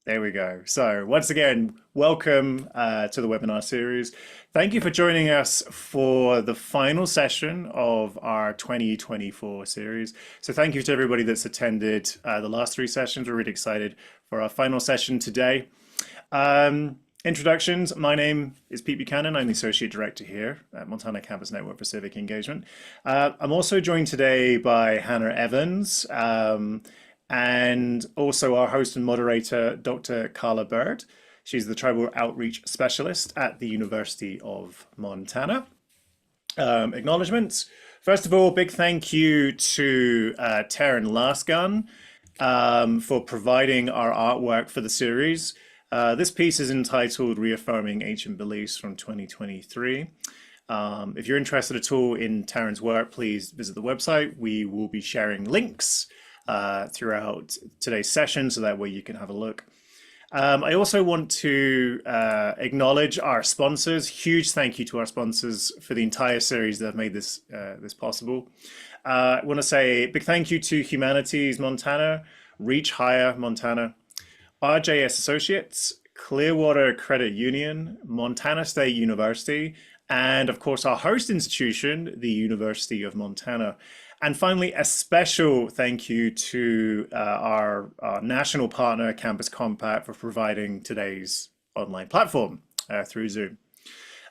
There we go. So once again, welcome to the webinar series. Thank you for joining us for the final session of our 2024 series. So thank you to everybody that's attended the last three sessions. We're really excited for our final session today. Introductions. My name is Pete Buchanan. I'm the Associate Director here at Montana Campus Network for Civic Engagement. I'm also joined today by Hannah Evans, and also our host and moderator, Dr. Karla Bird. She's the Tribal Outreach Specialist at the University of Montana. Acknowledgements. First of all, big thank you to Taryn Lasgun for providing our artwork for the series. This piece is entitled Reaffirming Ancient Beliefs from 2023. If you're interested at all in Taryn's work, please visit the website. We will be sharing links throughout today's session, so that way you can have a look. I also want to acknowledge our sponsors. Huge thank you to our sponsors for the entire series that have made this possible. I want to say a big thank you to Humanities Montana, Reach Higher Montana, RJS Associates, Clearwater Credit Union, Montana State University, and of course our host institution, the University of Montana. And finally, a special thank you to our national partner, Campus Compact, for providing today's online platform through Zoom.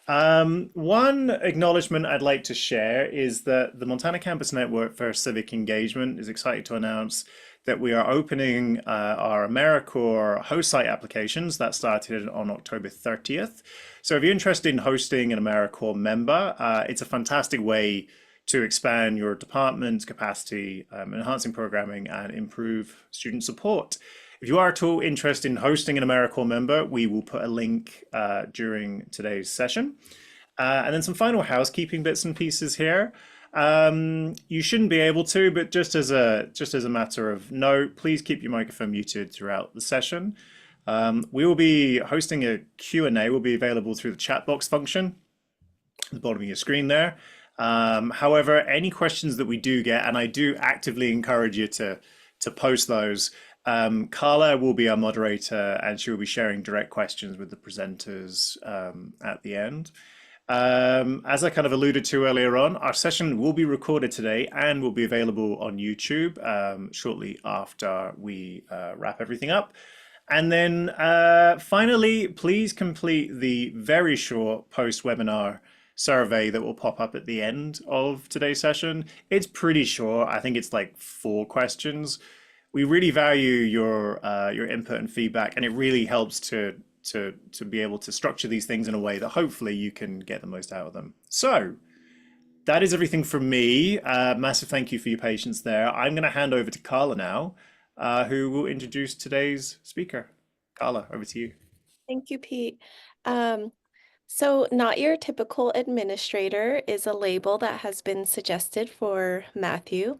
One acknowledgement I'd like to share is that the Montana Campus Network for Civic Engagement is excited to announce that we are opening our AmeriCorps host site applications. That started on October 30th. So if you're interested in hosting an AmeriCorps member, it's a fantastic way to expand your department's capacity, enhancing programming, and improve student support. If you are at all interested in hosting an AmeriCorps member, we will put a link during today's session. And then some final housekeeping bits and pieces here. You shouldn't be able to, but just as a matter of note, please keep your microphone muted throughout the session. We will be hosting a Q&A, will be available through the chat box function at the bottom of your screen there. However, any questions that we do get, and I do actively encourage you to post those, Karla will be our moderator and she will be sharing direct questions with the presenters at the end. As I kind of alluded to earlier on, our session will be recorded today and will be available on YouTube shortly after we wrap everything up. And then finally, please complete the very short post-webinar survey that will pop up at the end of today's session. It's pretty short. I think it's like 4 questions. We really value your input and feedback, and it really helps to be able to structure these things in a way that hopefully you can get the most out of them. So that is everything from me. Massive thank you for your patience there. I'm going to hand over to Karla now, who will introduce today's speaker. Karla, over to you. Thank you, Pete. So not your typical administrator is a label that has been suggested for Matthew,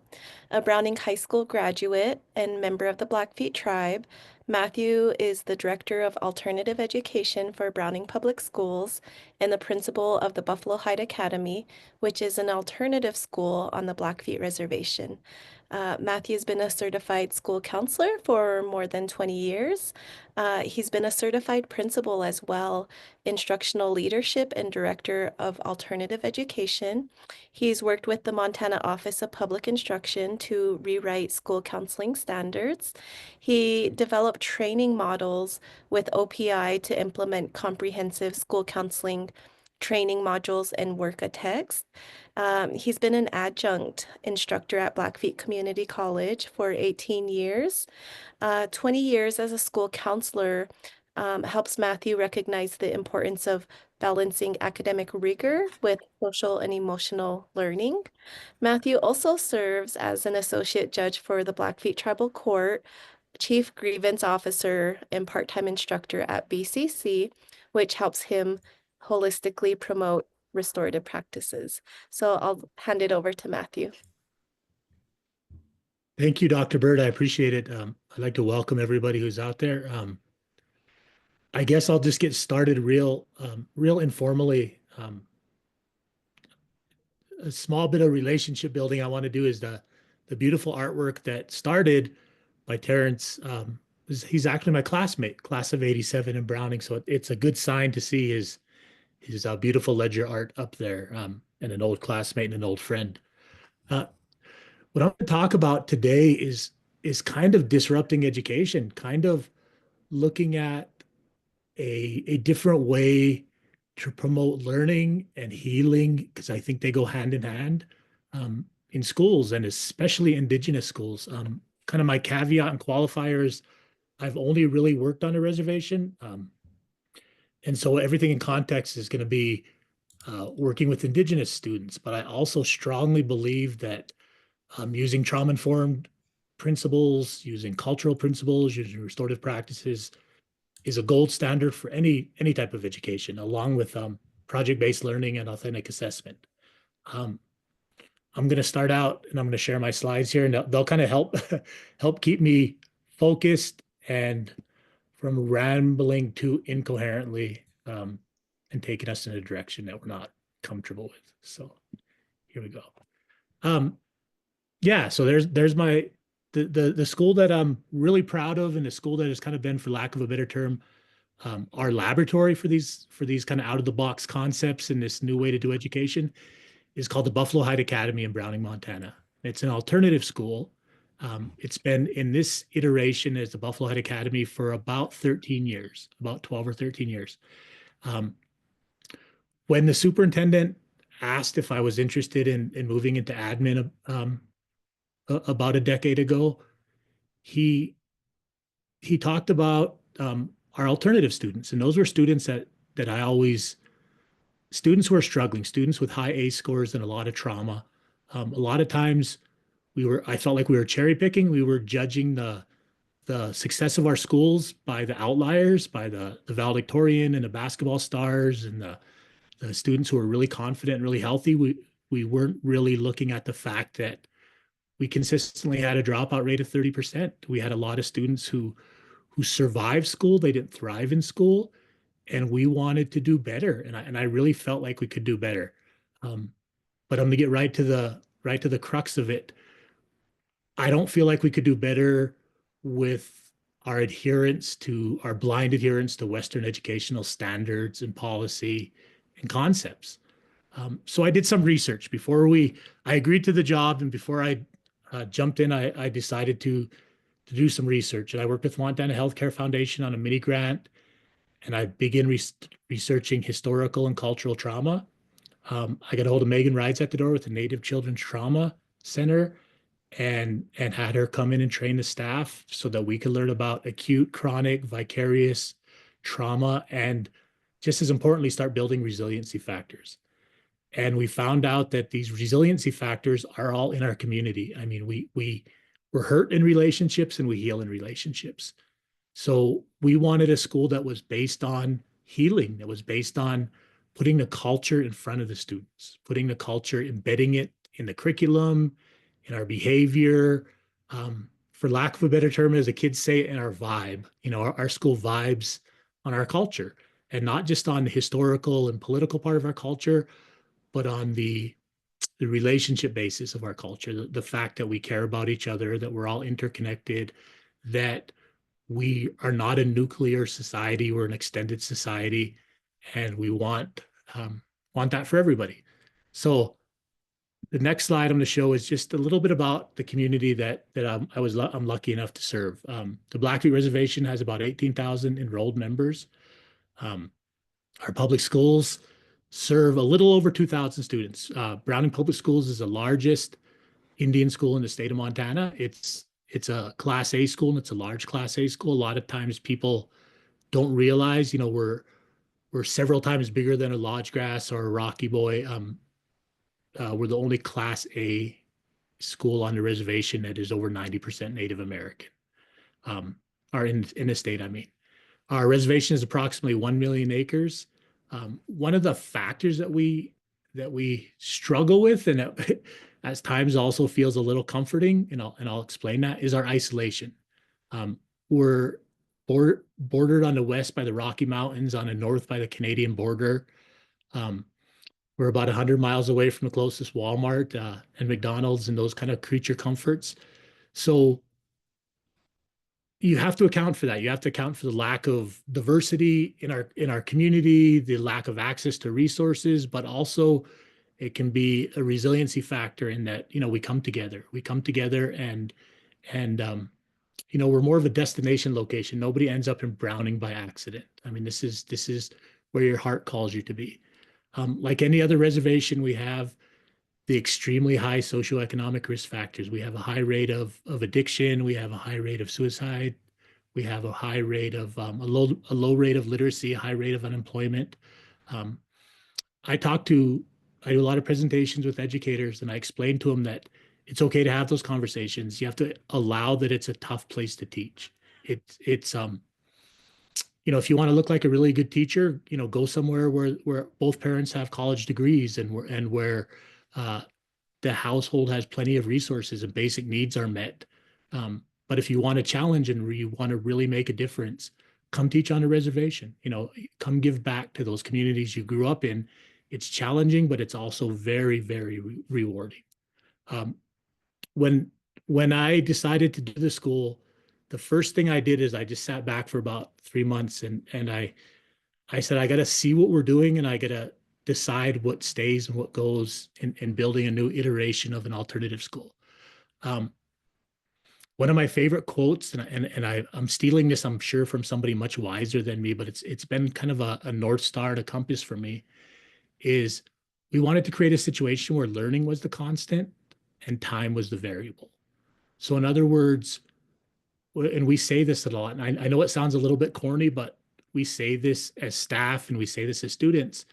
a Browning High School graduate and member of the Blackfeet tribe. Matthew is the Director of Alternative Education for Browning Public Schools and the principal of the Buffalo Heights Academy, which is an alternative school on the Blackfeet Reservation. Matthew's been a certified school counselor for more than 20 years. He's been a certified principal as well, instructional leadership and director of alternative education. He's worked with the Montana Office of Public Instruction to rewrite school counseling standards. He developed training models with OPI to implement comprehensive school counseling training modules and work a text. He's been an adjunct instructor at Blackfeet Community College for 18 years. 20 years as a school counselor helps Matthew recognize the importance of balancing academic rigor with social and emotional learning. Matthew also serves as an associate judge for the Blackfeet Tribal Court, chief grievance officer, and part-time instructor at BCC, which helps him holistically promote restorative practices. So I'll hand it over to Matthew. Thank you, Dr. Bird. I appreciate it. I'd like to welcome everybody who's out there. I guess I'll just get started real informally. A small bit of relationship building I want to do is the beautiful artwork that started by Terrence he's actually my classmate, class of '87 in Browning. So it's a good sign to see his beautiful ledger art up there, and an old classmate and an old friend. Uh, what I'm going to talk about today is kind of disrupting education, kind of looking at a different way to promote learning and healing, because I think they go hand in hand, in schools, and especially Indigenous schools. Kind of my caveat and qualifiers, I've only really worked on a reservation. And so everything in context is going to be working with Indigenous students. But I also strongly believe that using trauma-informed principles, using cultural principles, using restorative practices is a gold standard for any type of education, along with project-based learning and authentic assessment. Um, I'm going to start out and I'm going to share my slides here, and they'll kind of help keep me focused and from rambling too incoherently, and taking us in a direction that we're not comfortable with. So here we go. Um, yeah, so there's my the school that I'm really proud of, and the school that has kind of been, for lack of a better term, our laboratory for these kind of out of the box concepts and this new way to do education is called the Buffalo Heights Academy in Browning, Montana. It's an alternative school. It's been in this iteration as the Buffalo Heights Academy for about 13 years, about 12 or 13 years. Um, when the superintendent asked if I was interested in moving into admin, about a decade ago, he talked about our alternative students, and those were students that I always students who are struggling, students with high A scores and a lot of trauma. A lot of times I felt like we were cherry picking. We were judging the success of our schools by the outliers, by the valedictorian and the basketball stars and the students who are really confident and really healthy. We weren't really looking at the fact that we consistently had a dropout rate of 30%. We had a lot of students who survived school. They didn't thrive in school, and we wanted to do better. And I really felt like we could do better. But I'm gonna get right to the crux of it. I don't feel like we could do better with our blind adherence to Western educational standards and policy and concepts. So I did some research I agreed to the job, and before I jumped in, I decided to do some research. And I worked with Montana Healthcare Foundation on a mini grant, and I began researching historical and cultural trauma. I got a hold of Megan Rides at the Door with the Native Children's Trauma Center, and had her come in and train the staff so that we could learn about acute, chronic, vicarious trauma, and just as importantly, start building resiliency factors. And we found out that these resiliency factors are all in our community. I mean, we're hurt in relationships and we heal in relationships. So we wanted a school that was based on healing, that was based on putting the culture in front of the students, putting the culture, embedding it in the curriculum, in our behavior. For lack of a better term, as the kids say, in our vibe. Our school vibes on our culture, and not just on the historical and political part of our culture, but on the relationship basis of our culture, the fact that we care about each other, that we're all interconnected, that we are not a nuclear society, we're an extended society, and we want that for everybody. So the next slide I'm going to show is just a little bit about the community that I'm lucky enough to serve. The Blackfeet Reservation has about 18,000 enrolled members. Our public schools serve a little over 2,000 students. Browning Public Schools is the largest Indian school in the state of Montana. It's a Class A school, and it's a large Class A school. A lot of times people don't realize, we're several times bigger than a Lodge Grass or a Rocky Boy. We're the only Class A school on the reservation that is over 90% Native American, or in the state, I mean. Our reservation is approximately 1 million acres. One of the factors that we struggle with, and that at times also feels a little comforting, and I'll explain that, is our isolation. We're bordered on the west by the Rocky Mountains, on the north by the Canadian border. We're about 100 miles away from the closest Walmart and McDonald's and those kind of creature comforts. So, you have to account for that. You have to account for the lack of diversity in our community, the lack of access to resources, but also it can be a resiliency factor in that, you know, we come together. We come together and you know, we're more of a destination location. Nobody ends up in Browning by accident. I mean, this is where your heart calls you to be. Like any other reservation, we have the extremely high socioeconomic risk factors. We have a high rate of addiction. We have a high rate of suicide. We have a high rate of a low rate of literacy, a high rate of unemployment. Um, I talk to I do a lot of presentations with educators, and I explain to them that it's okay to have those conversations. You have to allow that it's a tough place to teach. It's you know, if you want to look like a really good teacher, you know, go somewhere where both parents have college degrees and where uh, the household has plenty of resources and basic needs are met. But if you want to challenge and you want to really make a difference, come teach on a reservation. You know, come give back to those communities you grew up in. It's challenging, but it's also very, very rewarding. Um, when when I decided to do the school, the first thing I did is I just sat back for about 3 months and I said, I got to see what we're doing and I got to decide what stays and what goes in building a new iteration of an alternative school. Um, One of my favorite quotes, I'm stealing this, I'm sure, from somebody much wiser than me, but it's been kind of a North Star and a compass for me, is we wanted to create a situation where learning was the constant and time was the variable. So in other words, and we say this a lot, and I know it sounds a little bit corny, but we say this as staff and we say this as students.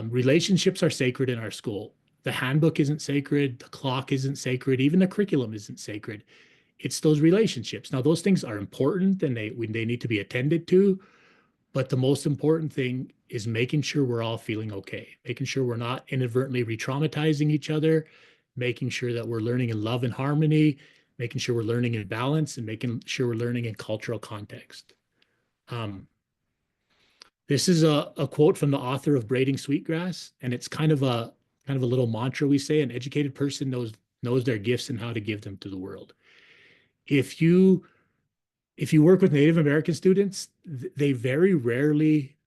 Relationships are sacred in our school. The handbook isn't sacred. The clock isn't sacred. Even the curriculum isn't sacred. It's those relationships. Now, those things are important and they need to be attended to. But the most important thing is making sure we're all feeling okay, making sure we're not inadvertently re-traumatizing each other, making sure that we're learning in love and harmony, making sure we're learning in balance, and making sure we're learning in cultural context. Um, this is a quote from the author of Braiding Sweetgrass, and it's kind of a little mantra we say. An educated person knows their gifts and how to give them to the world. If you if you work with Native American students, they very rarely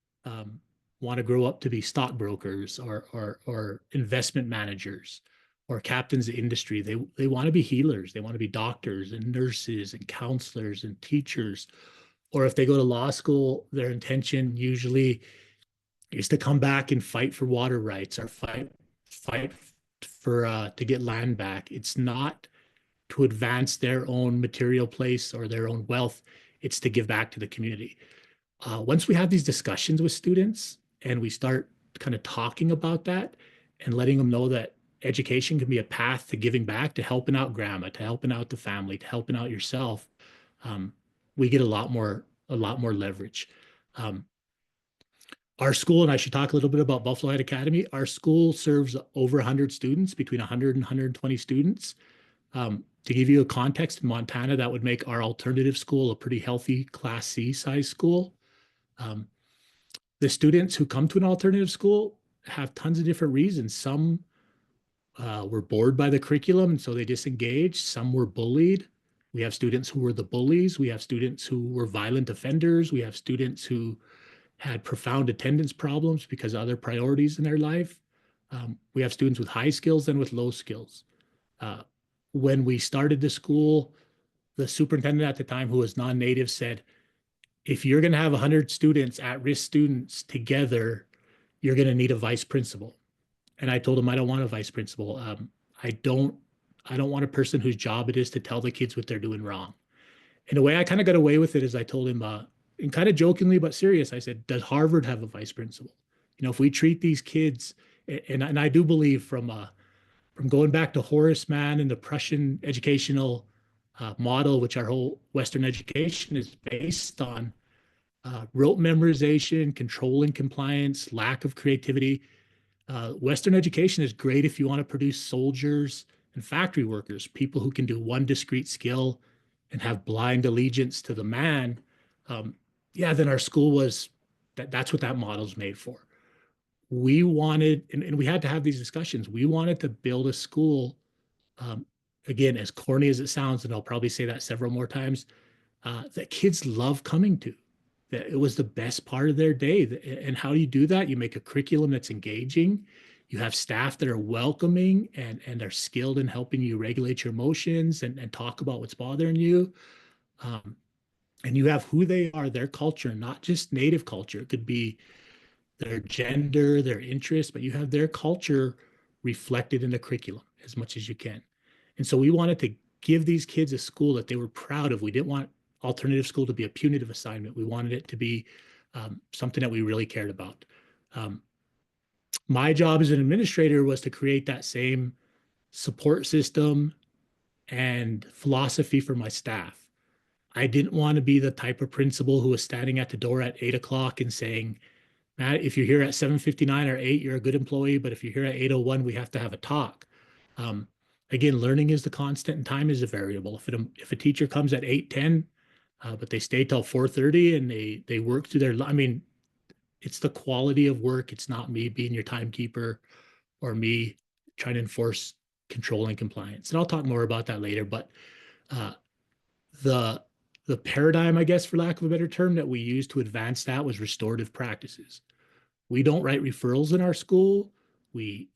want to grow up to be stockbrokers or investment managers or captains of industry. They want to be healers. They want to be doctors and nurses and counselors and teachers. Or if they go to law school, their intention usually is to come back and fight for water rights or fight for to get land back. It's not to advance their own material place or their own wealth. It's to give back to the community. Once we have these discussions with students and we start kind of talking about that and letting them know that education can be a path to giving back, to helping out grandma, to helping out the family, to helping out yourself, um, we get a lot more leverage. Um, our school, and I should talk a little bit about Buffalo Head Academy. Our school serves over 100 students, between 100 and 120 students. To give you a context, in Montana, that would make our alternative school a pretty healthy Class C size school. Um, the students who come to an alternative school have tons of different reasons. Some were bored by the curriculum, and so they disengaged. Some were bullied. We have students who were the bullies. We have students who were violent offenders. We have students who had profound attendance problems because of other priorities in their life. We have students with high skills and with low skills. Uh, when we started the school, the superintendent at the time, who was non-native, said, if you're going to have 100 students, at-risk students together, you're going to need a vice principal. And I told him, I don't want a vice principal. I don't want a person whose job it is to tell the kids what they're doing wrong. In a way, I kind of got away with it, as I told him, and kind of jokingly but serious, I said, does Harvard have a vice principal? You know, if we treat these kids, and I do believe from going back to Horace Mann and the Prussian educational model, which our whole Western education is based on, rote memorization, controlling compliance, lack of creativity. Western education is great if you want to produce soldiers and factory workers, people who can do one discrete skill and have blind allegiance to the man. Um, yeah, then our school was that's what that model's made for. We wanted, and we had to have these discussions. We wanted to build a school, um, again, as corny as it sounds, and I'll probably say that several more times, that kids love coming to. That it was the best part of their day. And how do you do that? You make a curriculum that's engaging. You have staff that are welcoming and are skilled in helping you regulate your emotions and talk about what's bothering you. Um, and you have who they are, their culture, not just native culture. It could be their gender, their interests, but you have their culture reflected in the curriculum as much as you can. And so we wanted to give these kids a school that they were proud of. We didn't want alternative school to be a punitive assignment. We wanted it to be something that we really cared about. Um, my job as an administrator was to create that same support system and philosophy for my staff. I didn't want to be the type of principal who was standing at the door at 8 o'clock and saying, Matt, if you're here at 7:59 or 8, you're a good employee. But if you're here at 8:01, we have to have a talk. Um, Again, learning is the constant and time is a variable. If a teacher comes at 8:10, but they stay till 4:30 and they work through their, I mean, it's the quality of work. It's not me being your timekeeper or me trying to enforce control and compliance. And I'll talk more about that later. But uh, the the paradigm, I guess, for lack of a better term, that we used to advance that was restorative practices. We don't write referrals in our school. We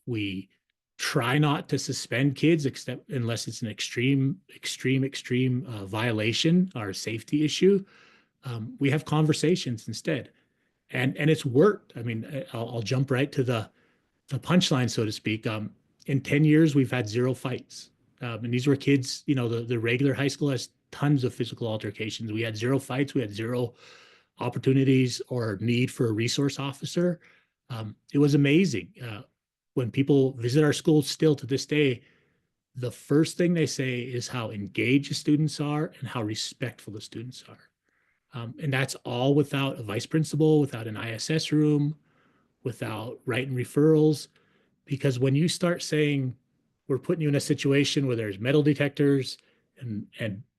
try not to suspend kids except unless it's an extreme violation or safety issue. We have conversations instead, and it's worked. I mean, I'll jump right to the punchline, so to speak. In 10 years, we've had zero fights. And these were kids, the regular high school has tons of physical altercations. We had zero fights. We had zero opportunities or need for a resource officer. It was amazing. When people visit our school still to this day, the first thing they say is how engaged the students are and how respectful the students are. And that's all without a vice principal, without an ISS room, without writing referrals. Because when you start saying, we're putting you in a situation where there's metal detectors and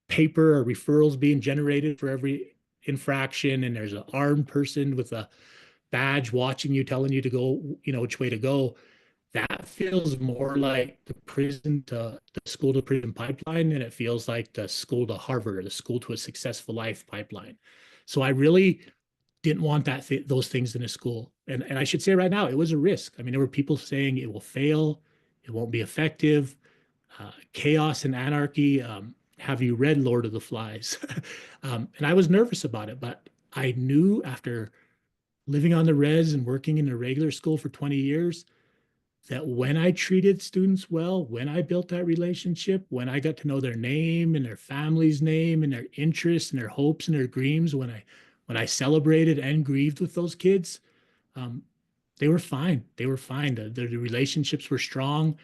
paper or referrals being generated for every infraction, and there's an armed person with a badge watching you, telling you to go, which way to go, that feels more like the prison to the school to prison pipeline than it feels like the school to Harvard or the school to a successful life pipeline. So I really didn't want those things in a school. And I should say right now, it was a risk. I mean, there were people saying it will fail, it won't be effective, chaos and anarchy. Have you read Lord of the Flies? And I was nervous about it, but I knew after living on the res and working in a regular school for 20 years that when I treated students well, when I built that relationship, when I got to know their name and their family's name and their interests and their hopes and their dreams, when I celebrated and grieved with those kids, um, they were fine. They were fine. The relationships were strong,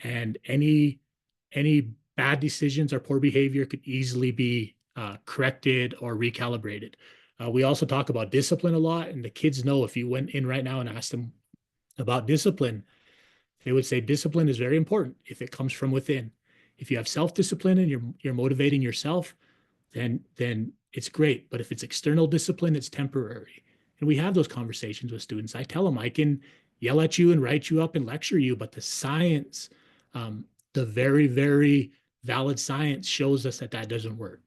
and any bad decisions or poor behavior could easily be corrected or recalibrated. We also talk about discipline a lot, and the kids know if you went in right now and asked them about discipline, they would say discipline is very important if it comes from within. If you have self-discipline and you're motivating yourself, then it's great. But if it's external discipline, it's temporary. And we have those conversations with students. I tell them I can yell at you and write you up and lecture you, but the science, the very, very valid science shows us that that doesn't work.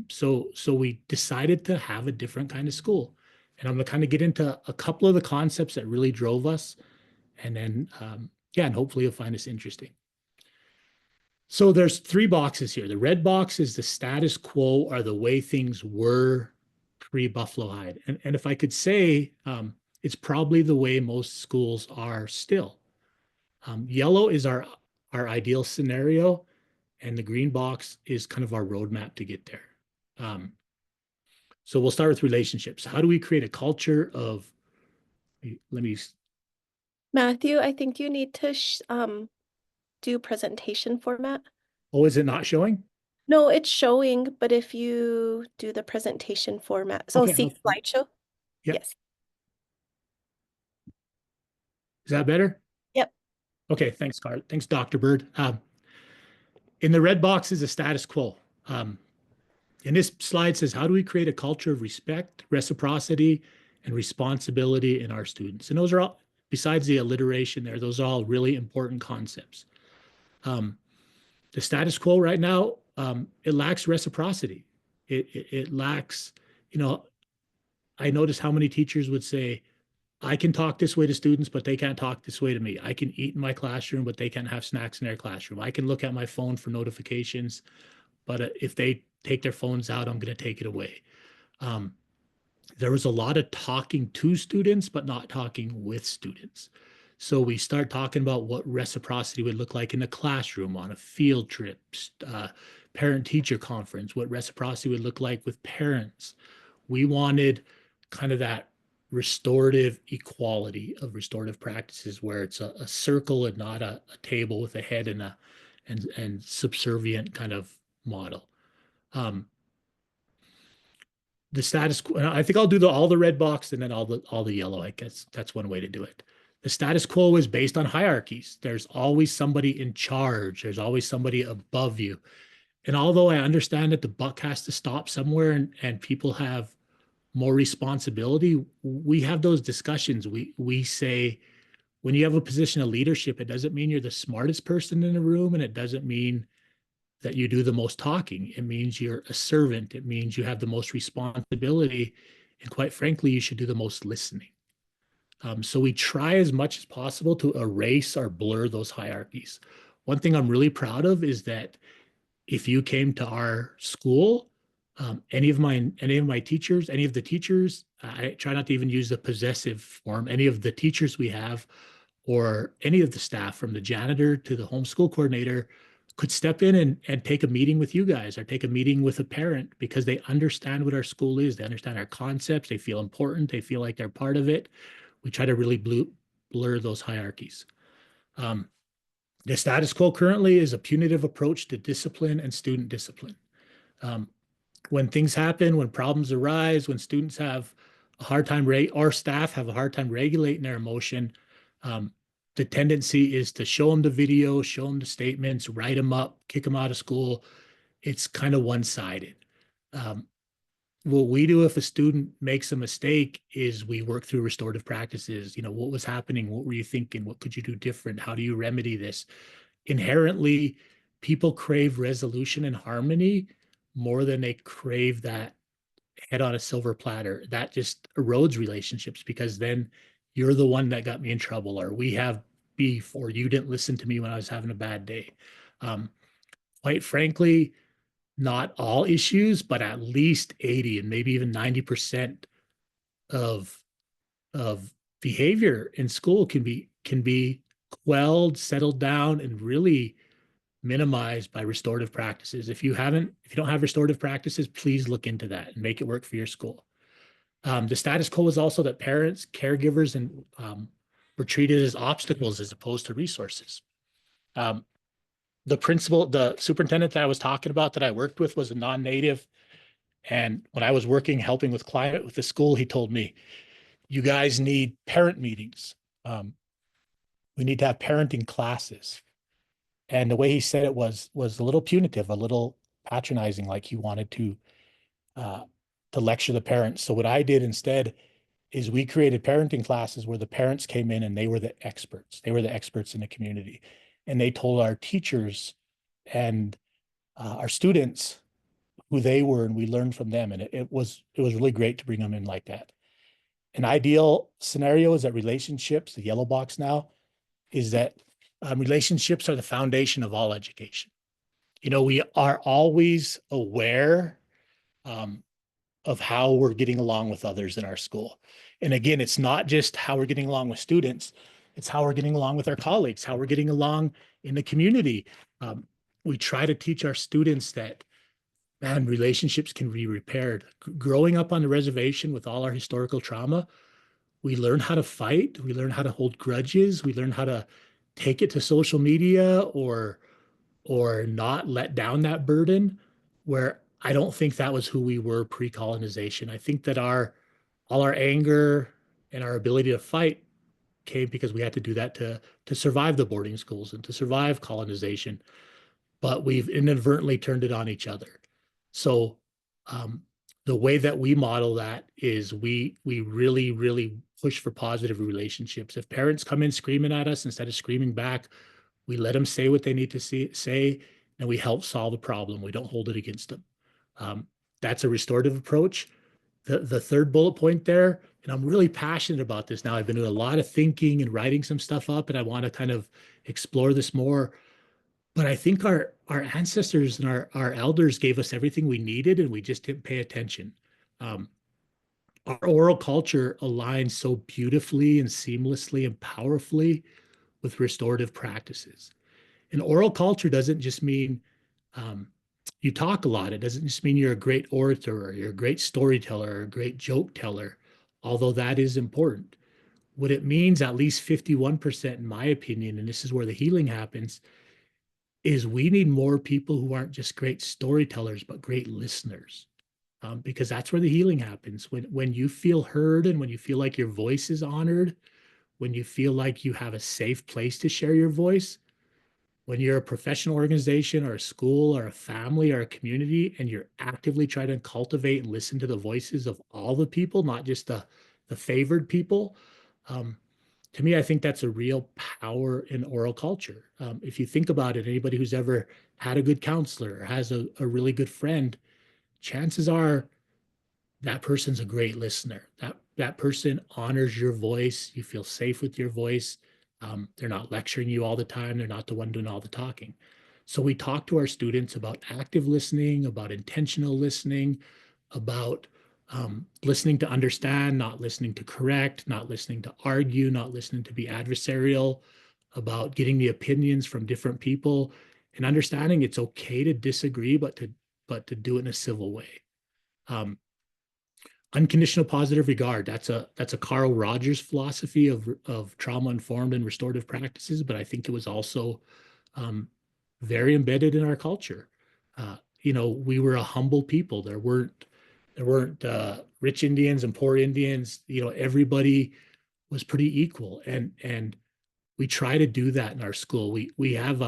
So we decided to have a different kind of school. And I'm going to kind of get into a couple of the concepts that really drove us. And then, yeah, and hopefully you'll find this interesting. So there's three boxes here. The red box is the status quo, or the way things were pre-Buffalo Hide. And if I could say, it's probably the way most schools are still. Yellow is our ideal scenario, and the green box is kind of our roadmap to get there. So we'll start with relationships. How do we create a culture of, let me, Matthew, I think you need to do presentation format. oh, is it not showing? No, it's showing, but if you do the presentation format, so Okay, see slideshow. Yep. Yes. Is that better? Yep. Okay, thanks, Karla. Thanks, Dr. Bird. In the red box is a status quo. And this slide says, how do we create a culture of respect, reciprocity, and responsibility in our students? And those are all, besides the alliteration there, those are all really important concepts. The status quo right now, it lacks reciprocity. It lacks, you know, I notice how many teachers would say, I can talk this way to students, but they can't talk this way to me. I can eat in my classroom, but they can't have snacks in their classroom. I can look at my phone for notifications, but if they take their phones out, I'm going to take it away. Um, there was a lot of talking to students, but not talking with students. So we start talking about what reciprocity would look like in the classroom, on a field trip, parent-teacher conference, what reciprocity would look like with parents. We wanted kind of that restorative equality of restorative practices, where it's a circle and not a table with a head and and subservient kind of model. Um, the status quo, I think I'll do all the red box and then all the yellow. I guess that's one way to do it. The status quo is based on hierarchies. There's always somebody in charge. There's always somebody above you. And although I understand that the buck has to stop somewhere, and people have more responsibility, we have those discussions. We say, when you have a position of leadership, it doesn't mean you're the smartest person in the room, and it doesn't mean that you do the most talking. It means you're a servant. It means you have the most responsibility. And quite frankly, you should do the most listening. So we try as much as possible to erase or blur those hierarchies. One thing I'm really proud of is that if you came to our school, any of my teachers, any of the teachers, I try not to even use the possessive form, any of the teachers we have, or any of the staff, from the janitor to the homeschool coordinator, could step in and take a meeting with you guys, or take a meeting with a parent, because they understand what our school is. They understand our concepts. They feel important. They feel like they're part of it. We try to really blur those hierarchies. Um, the status quo currently is a punitive approach to discipline and student discipline. Um, when things happen, when problems arise, when students have a hard time, or staff have a hard time regulating their emotion, um, the tendency is to show them the video, show them the statements, write them up, kick them out of school. It's kind of one-sided. Um, what we do if a student makes a mistake is we work through restorative practices. You know, what was happening? What were you thinking? What could you do different? How do you remedy this? Inherently, people crave resolution and harmony more than they crave that head on a silver platter. That just erodes relationships, because then you're the one that got me in trouble, or we have beef, or you didn't listen to me when I was having a bad day. Um, quite frankly, not all issues, but at least 80 and maybe even 90% of of behavior in school can be quelled, settled down, and really minimized by restorative practices. If you don't have restorative practices, please look into that and make it work for your school. The status quo is also that parents, caregivers, and were treated as obstacles as opposed to resources. Um, the superintendent that I was talking about that I worked with was a non-native. And when I was helping with climate with the school, he told me, you guys need parent meetings. We need to have parenting classes. And the way he said it was a little punitive, a little patronizing, like he wanted uh, to lecture the parents. So what I did instead is we created parenting classes where the parents came in and they were the experts. They were the experts in the community. And they told our teachers and our students who they were, and we learned from them. And it was really great to bring them in like that. An ideal scenario is that relationships, the yellow box now, is that relationships are the foundation of all education. You know, we are always aware um, of how we're getting along with others in our school. And again, it's not just how we're getting along with students, it's how we're getting along with our colleagues, how we're getting along in the community. Um, we try to teach our students that, man, relationships can be repaired. Growing up on the reservation with all our historical trauma, we learn how to fight, we learn how to hold grudges, we learn how to take it to social media, or not let down that burden, where I don't think that was who we were pre-colonization. I think that all our anger and our ability to fight came because we had to do that to survive the boarding schools and to survive colonization, but we've inadvertently turned it on each other. So um, the way that we model that is we really, really push for positive relationships. If parents come in screaming at us, instead of screaming back, we let them say what they need to say, and we help solve the problem. We don't hold it against them. Um, that's a restorative approach. The third bullet point there, and I'm really passionate about this now. I've been doing a lot of thinking and writing some stuff up, and I want to kind of explore this more. But I think our ancestors and our elders gave us everything we needed, and we just didn't pay attention. Um, our oral culture aligns so beautifully and seamlessly and powerfully with restorative practices. And oral culture doesn't just mean um, you talk a lot. It doesn't just mean you're a great orator or you're a great storyteller or a great joke teller, although that is important. What it means, at least 51%, in my opinion, and this is where the healing happens, is we need more people who aren't just great storytellers, but great listeners. Because that's where the healing happens. When you feel heard and when you feel like your voice is honored, when you feel like you have a safe place to share your voice, when you're a professional organization or a school or a family or a community and you're actively trying to cultivate and listen to the voices of all the people, not just the favored people, um, to me, I think that's a real power in oral culture. If you think about it, anybody who's ever had a good counselor or has a really good friend, chances are that person's a great listener. That person honors your voice. You feel safe with your voice. They're not lecturing you all the time. They're not the one doing all the talking. So we talk to our students about active listening, about intentional listening, about listening to understand, not listening to correct, not listening to argue, not listening to be adversarial, about getting the opinions from different people and understanding it's okay to disagree, but to do it in a civil way. Um, Unconditional positive regard. That's a Carl Rogers philosophy of trauma informed and restorative practices, but I think it was also very embedded in our culture. We were a humble people. There weren't rich Indians and poor Indians. Everybody was pretty equal, and we try to do that in our school. We have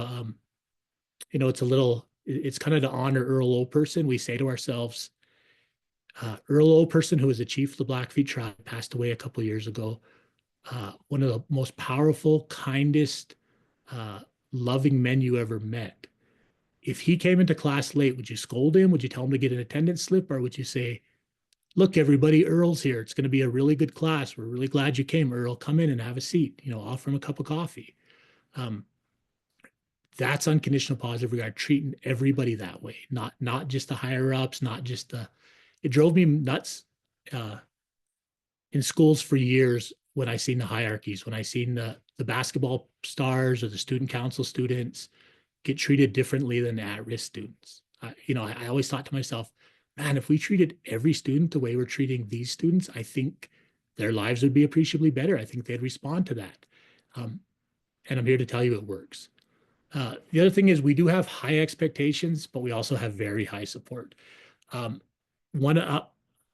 it's kind of to honor Earl Operson. We say to ourselves, Earl Operson, who was the chief of the Blackfeet tribe, passed away a couple of years ago. One of the most powerful, kindest, uh, loving men you ever met. If he came into class late, would you scold him? Would you tell him to get an attendance slip? Or would you say, look, everybody, Earl's here. It's going to be a really good class. We're really glad you came, Earl. Come in and have a seat. Offer him a cup of coffee. Um, that's unconditional positive regard, treating everybody that way, not just the higher ups, not just the. It drove me nuts uh, in schools for years when I seen the hierarchies, when I seen the basketball stars or the student council students get treated differently than the at-risk students. I always thought to myself, man, if we treated every student the way we're treating these students, I think their lives would be appreciably better. I think they'd respond to that. Um, and I'm here to tell you it works. The other thing is we do have high expectations, but we also have very high support. Um, one,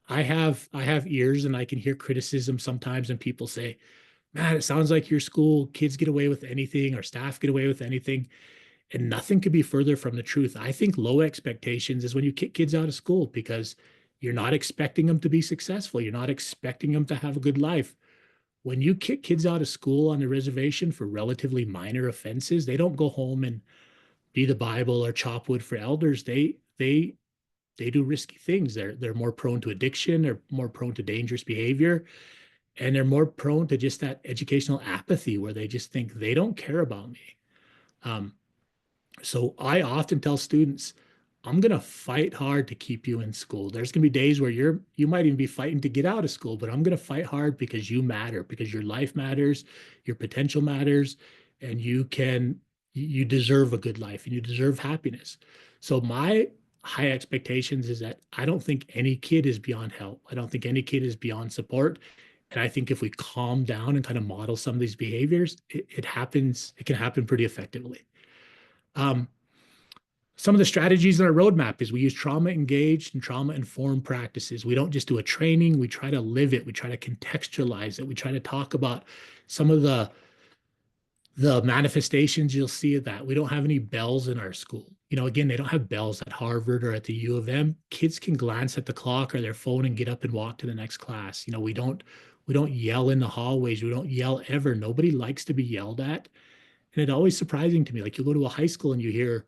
I have ears and I can hear criticism sometimes, and people say, "Man, it sounds like your school kids get away with anything, or staff get away with anything," and nothing could be further from the truth. I think low expectations is when you kick kids out of school because you're not expecting them to be successful. You're not expecting them to have a good life. When you kick kids out of school on the reservation for relatively minor offenses, they don't go home and be the Bible or chop wood for elders. They do risky things. They're more prone to addiction. They're more prone to dangerous behavior, and they're more prone to just that educational apathy where they just think they don't care about me. Um, so I often tell students, I'm going to fight hard to keep you in school. There's going to be days where you might even be fighting to get out of school, but I'm going to fight hard because you matter, because your life matters, your potential matters, and you deserve a good life and you deserve happiness. So my high expectations is that I don't think any kid is beyond help. I don't think any kid is beyond support. And I think if we calm down and kind of model some of these behaviors, it can happen pretty effectively. Um, some of the strategies in our roadmap is we use trauma engaged and trauma informed practices. We don't just do a training, we try to live it, we try to contextualize it, we try to talk about some of the manifestations you'll see of that. We don't have any bells in our school. Again, they don't have bells at Harvard or at the U of M. Kids can glance at the clock or their phone and get up and walk to the next class. We don't yell in the hallways. We don't yell ever. Nobody likes to be yelled at. And it's always surprising to me. Like you go to a high school and you hear,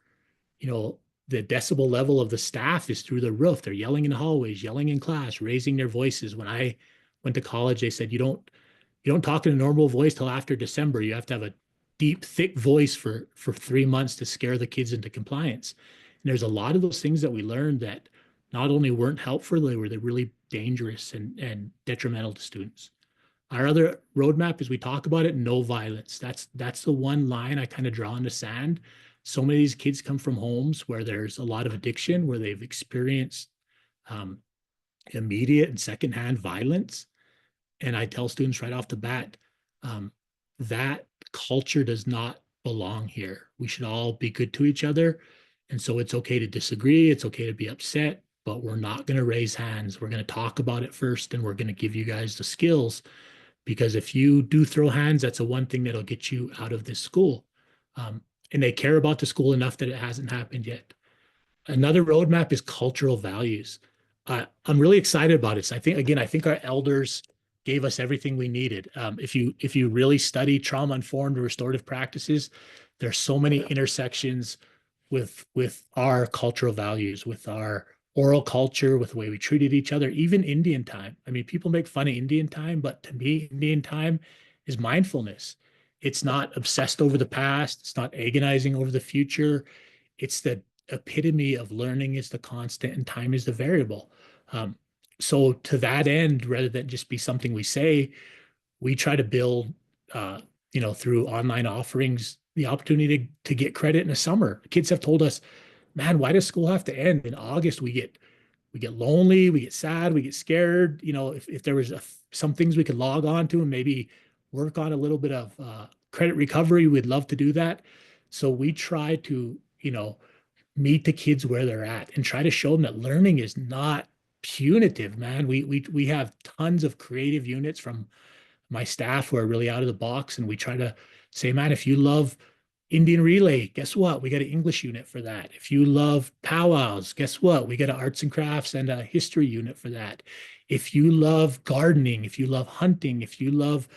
the decibel level of the staff is through the roof. They're yelling in hallways, yelling in class, raising their voices. When I went to college, they said you don't talk in a normal voice till after December. You have to have a deep, thick voice for 3 months to scare the kids into compliance. And there's a lot of those things that we learned that not only weren't helpful, they're really dangerous and detrimental to students. Our other roadmap, as we talk about it, no violence. That's the one line I kind of draw in the sand. So many of these kids come from homes where there's a lot of addiction, where they've experienced um, immediate and secondhand violence. And I tell students right off the bat, um, that culture does not belong here. We should all be good to each other. And so it's okay to disagree. It's okay to be upset, but we're not going to raise hands. We're going to talk about it first, and we're going to give you guys the skills. Because if you do throw hands, that's the one thing that'll get you out of this school. And they care about the school enough that it hasn't happened yet. Another roadmap is cultural values. I'm really excited about it. So I think our elders gave us everything we needed. If you really study trauma-informed restorative practices, there's so many intersections with our cultural values, with our oral culture, with the way we treated each other, even Indian time. I mean, people make fun of Indian time, but to me, Indian time is mindfulness. It's not obsessed over the past. It's not agonizing over the future. It's the epitome of learning is the constant and time is the variable. Um, so to that end, rather than just be something we say, we try to build, uh, through online offerings, the opportunity to get credit in the summer. Kids have told us, man, why does school have to end? In August, we get lonely, we get sad, we get scared. If there was some things we could log on to and maybe work on a little bit of credit recovery, we'd love to do that. So we try to, meet the kids where they're at and try to show them that learning is not punitive, man. We have tons of creative units from my staff who are really out of the box, and we try to say, man, if you love Indian relay, guess what? We got an English unit for that. If you love powwows, guess what? We got an arts and crafts and a history unit for that. If you love gardening, if you love hunting, if you love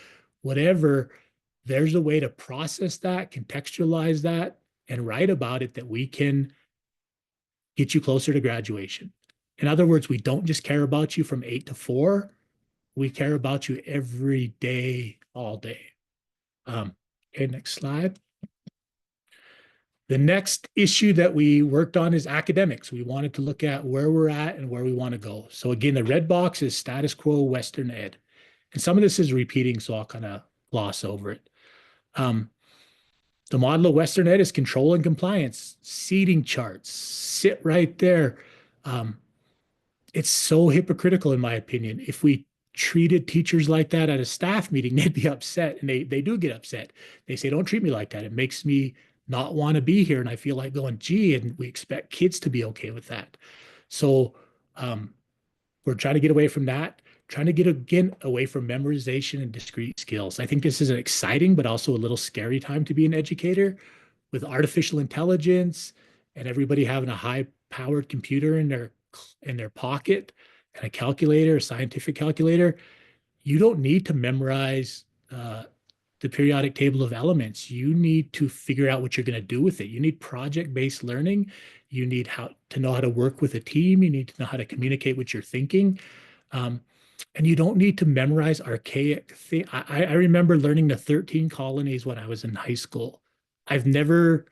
whatever, there's a way to process that, contextualize that, and write about it that we can get you closer to graduation. In other words, we don't just care about you from 8 to 4. We care about you every day, all day. Okay, next slide. The next issue that we worked on is academics. We wanted to look at where we're at and where we want to go. So again, the red box is status quo Western Ed. And some of this is repeating, so I'll kind of gloss over it. The model of Western Ed is control and compliance, seating charts, sit right there. It's so hypocritical, in my opinion. If we treated teachers like that at a staff meeting, they'd be upset, and they do get upset. They say, don't treat me like that. It makes me not want to be here. And I feel like going, gee, and we expect kids to be okay with that. So we're trying to get away from that, trying to get again away from memorization and discrete skills. I think this is an exciting, but also a little scary time to be an educator with artificial intelligence and everybody having a high-powered computer in their pocket and a calculator, a scientific calculator. You don't need to memorize the periodic table of elements. You need to figure out what you're going to do with it. You need project-based learning. You need to know how to work with a team. You need to know how to communicate what you're thinking. And you don't need to memorize archaic things. I remember learning the 13 colonies when I was in high school. I've never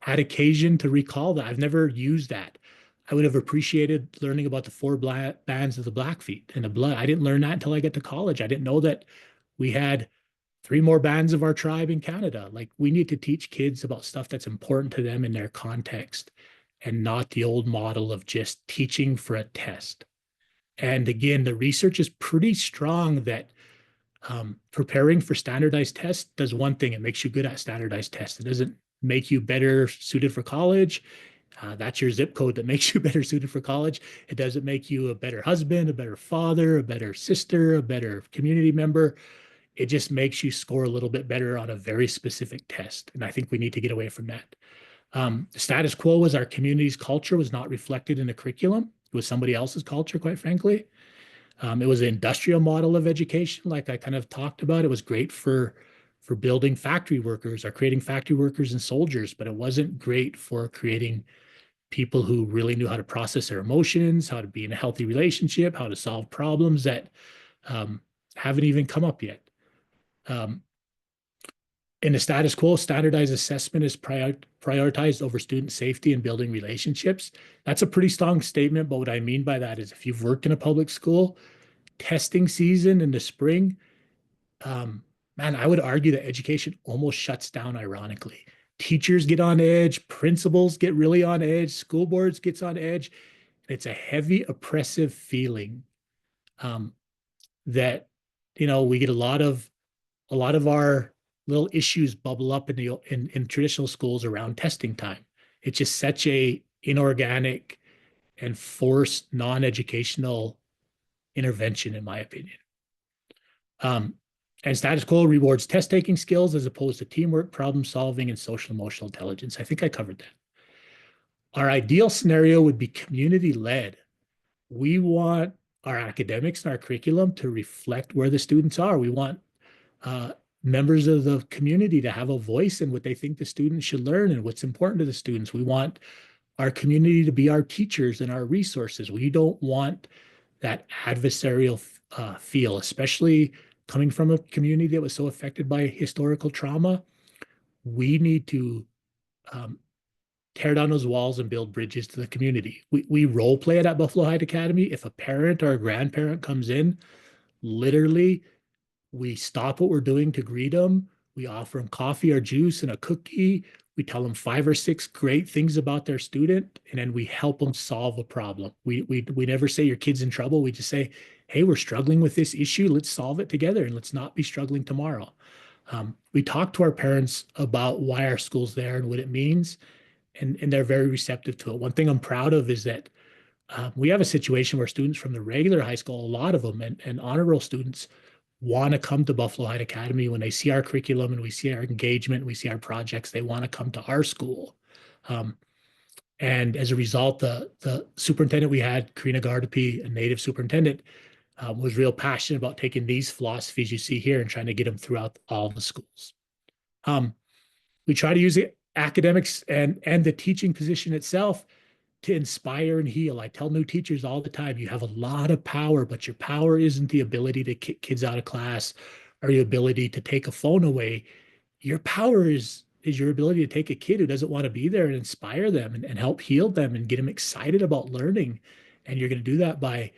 had occasion to recall that. I've never used that. I would have appreciated learning about the 4 bands of the Blackfeet and the blood. I didn't learn that until I got to college. I didn't know that we had 3 more bands of our tribe in Canada. Like, we need to teach kids about stuff that's important to them in their context, and not the old model of just teaching for a test. And again, the research is pretty strong that preparing for standardized tests does one thing. It makes you good at standardized tests. It doesn't make you better suited for college. That's your zip code that makes you better suited for college. It doesn't make you a better husband, a better father, a better sister, a better community member. It just makes you score a little bit better on a very specific test. And I think we need to get away from that. The status quo was our community's culture was not reflected in the curriculum. It was somebody else's culture, quite frankly. It was an industrial model of education, like I kind of talked about. It was great for building factory workers or creating factory workers and soldiers, but it wasn't great for creating people who really knew how to process their emotions, how to be in a healthy relationship, how to solve problems that haven't even come up yet. In the status quo, standardized assessment is prioritized over student safety and building relationships. That's a pretty strong statement, but what I mean by that is if you've worked in a public school, testing season in the spring, man, I would argue that education almost shuts down, ironically. Teachers get on edge, principals get really on edge, school boards gets on edge. It's a heavy, oppressive feeling that, we get a lot of our little issues bubble up in traditional schools around testing time. It's just such a inorganic and forced non-educational intervention, in my opinion. And status quo rewards test taking skills as opposed to teamwork, problem solving, and social emotional intelligence. I think I covered that. Our ideal scenario would be community led. We want our academics and our curriculum to reflect where the students are. We want members of the community to have a voice in what they think the students should learn and what's important to the students. We want our community to be our teachers and our resources. We don't want that adversarial feel, especially coming from a community that was so affected by historical trauma. We need to tear down those walls and build bridges to the community. We role play it at Buffalo Heights Academy. If a parent or a grandparent comes in, literally, we stop what we're doing to greet them. We offer them coffee or juice and a cookie. We tell them 5 or 6 great things about their student, and then we help them solve a problem. We never say your kid's in trouble. We just say, hey, we're struggling with this issue. Let's solve it together, and let's not be struggling tomorrow. We talk to our parents about why our school's there and what it means, and they're very receptive to it. One thing I'm proud of is that we have a situation where students from the regular high school, a lot of them, and honor roll students, want to come to Buffalo Heights Academy when they see our curriculum and we see our engagement, we see our projects, they want to come to our school. And as a result, the superintendent we had, Karina Gardapi, a native superintendent, was real passionate about taking these philosophies you see here and trying to get them throughout all the schools. We try to use the academics and the teaching position itself to inspire and heal. I tell new teachers all the time, you have a lot of power, but your power isn't the ability to kick kids out of class or your ability to take a phone away. Your power is your ability to take a kid who doesn't want to be there and inspire them and help heal them and get them excited about learning. And you're going to do that by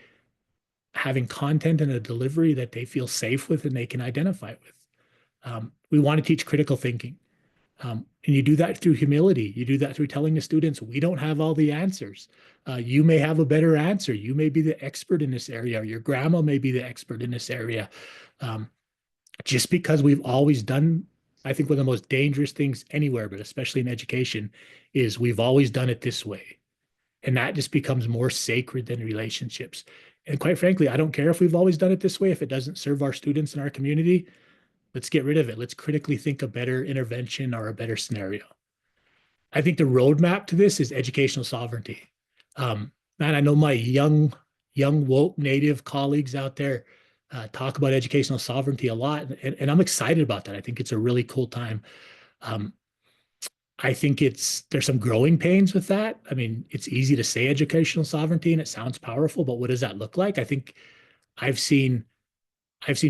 having content and a delivery that they feel safe with and they can identify with. We want to teach critical thinking. And you do that through humility. You do that through telling the students, we don't have all the answers. You may have a better answer. You may be the expert in this area, or your grandma may be the expert in this area. Just because we've always done, I think one of the most dangerous things anywhere, but especially in education, is we've always done it this way. And that just becomes more sacred than relationships. And quite frankly, I don't care if we've always done it this way. If it doesn't serve our students and our community, let's get rid of it. Let's critically think a better intervention or a better scenario. I think the roadmap to this is educational sovereignty. Man, I know my young woke native colleagues out there talk about educational sovereignty a lot, and I'm excited about that. I think it's a really cool time. I think there's some growing pains with that. I mean, it's easy to say educational sovereignty and it sounds powerful, but what does that look like? I think I've seen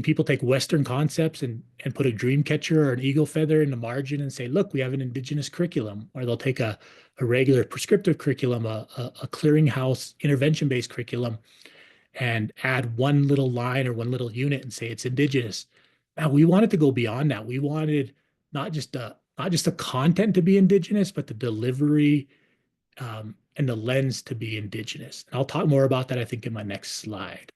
people take Western concepts and put a dream catcher or an eagle feather in the margin and say, look, we have an Indigenous curriculum. Or they'll take a regular prescriptive curriculum, a clearinghouse intervention-based curriculum, and add one little line or one little unit and say it's Indigenous. Now, we wanted to go beyond that. We wanted not just the content to be Indigenous, but the delivery and the lens to be Indigenous. And I'll talk more about that, I think, in my next slide.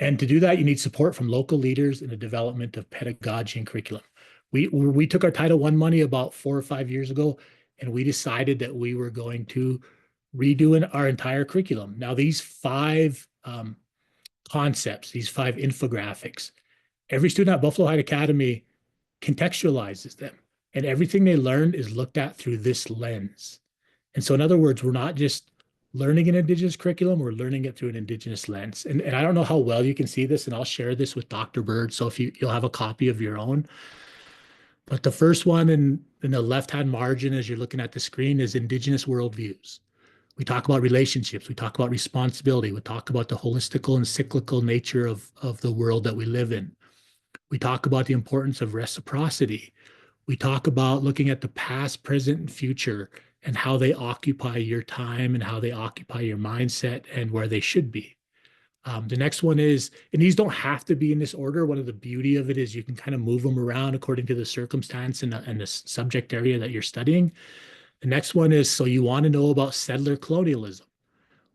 And to do that, you need support from local leaders in the development of pedagogy and curriculum. We took our Title I money about 4 or 5 years ago, and we decided that we were going to redo our entire curriculum. Now, these 5 concepts, these 5 infographics, every student at Buffalo Heights Academy contextualizes them, and everything they learned is looked at through this lens. And so, in other words, we're not just learning an Indigenous curriculum, we're learning it through an Indigenous lens. And I don't know how well you can see this, and I'll share this with Dr. Bird. So if you'll have a copy of your own. But the first one, and In the left-hand margin, as you're looking at the screen, is Indigenous worldviews. We talk about relationships. We talk about responsibility. We talk about the holistical and cyclical nature of the world that we live in. We talk about the importance of reciprocity. We talk about looking at the past, present, and future and how they occupy your time and how they occupy your mindset and where they should be. The next one is, and these don't have to be in this order. One of the beauty of it is you can kind of move them around according to the circumstance and the subject area that you're studying. The next one is, so you want to know about settler colonialism.